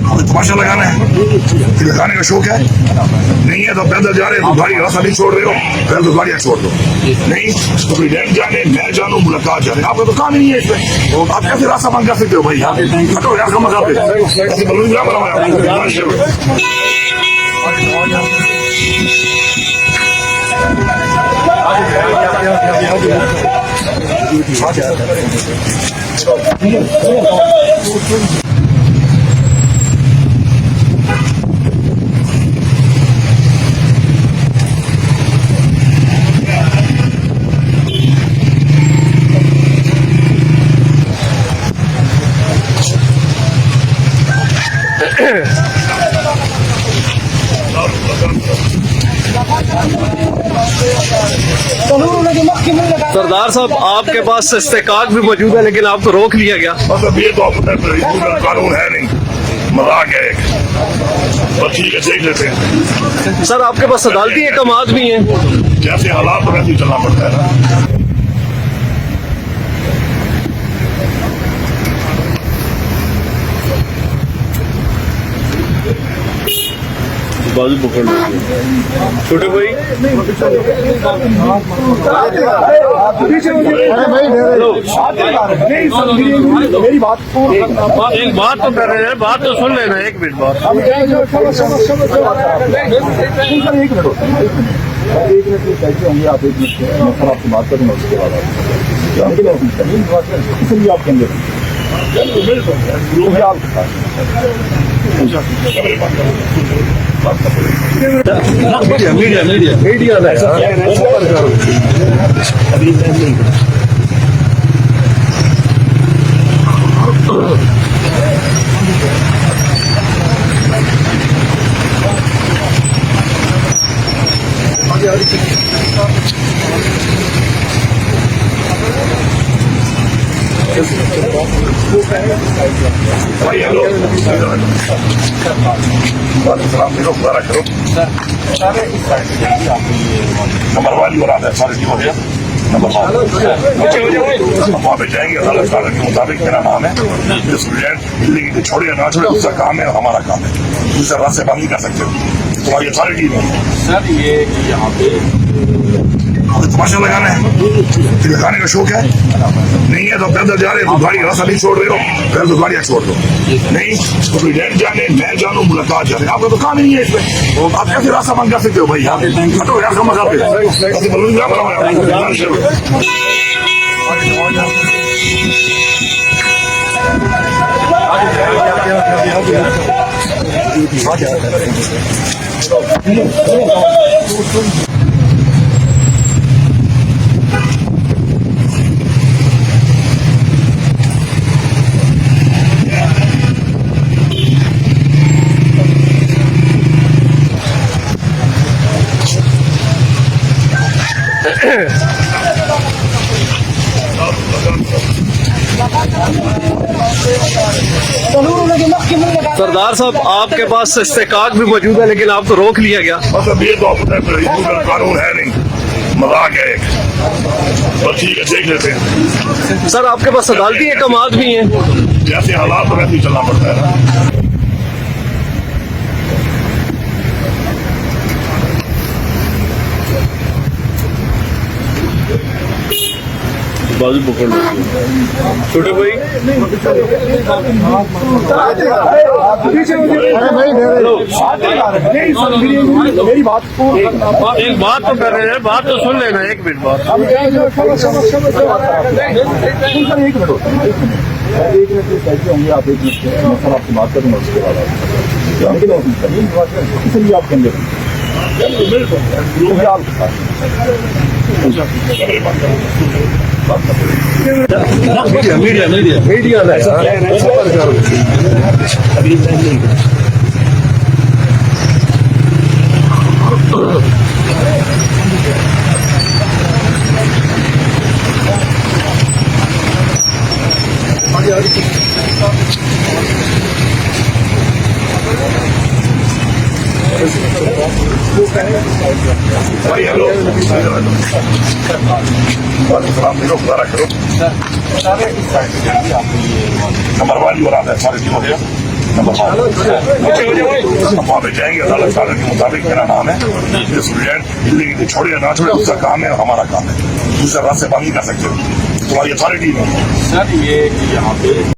तमाशा लगाना है, लगाने का शौक है नहीं है तो पैदल जा रहे हो तो गाड़ी रास्ता नहीं छोड़ रहे हो, पहले तो गाड़ियाँ छोड़ दो। नहीं तो कोई डैम जाने, मैं जानू, मुलाकात जाने, आपका तो काम ही नहीं है इसमें। आप कैसे रास्ता बंद कर सकते हो भाई? हटो यार, कम मजा ऐसे बलून क्या बना सरदार साहब, आपके पास इस्तेकाक भी मौजूद है लेकिन आपको रोक लिया गया। मतलब ये तो कानून है नहीं, मजाक है एक। तो ठीक है, देख लेते हैं। सर, आपके पास अदालती अहकामात भी हैं। जैसे हालात तो वैसे ही चलना पड़ता है ना। बाजू पकड़ लो छोटे भाई। मेरी बात एक बात तो कर रहे हैं, बात तो सुन लेना। एक मिनट बात, एक मिनट कैसे होंगे आप? 1 मिनट मैं सर आपसे बात करूँगा, उसके बाद इसलिए आप कहेंगे मीडिया नंबर वाली और आधा सारे हो गया। नंबर वहाँ पे जाएंगे, अदालत के मुताबिक मेरा नाम है। स्टूडेंट छोड़े ना छोड़े उसका काम है, हमारा काम है। दूसरा रास्ते बंद नहीं कर सकते, तुम्हारी अथॉरिटी में। सर ये यहाँ पे तमाशा लगाना है, लगाने का शौक है नहीं है तो पैदल जा रहे हो तो गाड़ी रास्ता नहीं छोड़ रहे हो, पहले तो गाड़ियाँ छोड़ दो। नहीं तो कोई डैम जाने, मैं जानू, मुलाकात जाने, आपका तो काम ही नहीं है इसमें। आप कैसे रास्ता बंद कर सकते हो भाई? हटो यार, कम मजा ऐसे बलून क्या बना सरदार साहब, आपके पास इस्तेकाक भी मौजूद है लेकिन आपको रोक लिया गया। मतलब ये तो कानून है नहीं, मजाक है एक। तो ठीक है, देख लेते हैं। सर, आपके पास अदालती अहकामात भी हैं। जैसे हालात तो वैसे ही चलना पड़ता है ना। बाजू पकड़ लो छोटे भाई। मेरी बात एक बात तो कर रहे हैं, बात तो सुन लेना। एक मिनट बात, एक मिनट कैसे होंगे आप? 1 मिनट मैं सर आपसे बात करूँगा, उसके बाद इसलिए आप कहेंगे मीडिया नंबर वाली और आधा सारे हो गया। नंबर 5 हम वहाँ पे जाएंगे, अदालत के मुताबिक मेरा नाम है, स्टूडेंट इलीगली छोड़े या ना छोड़े उसका काम है और हमारा काम है, दूसरा रास्ते बंद नहीं कर सकते, तुम्हारी अथॉरिटी में सर ये यहाँ पे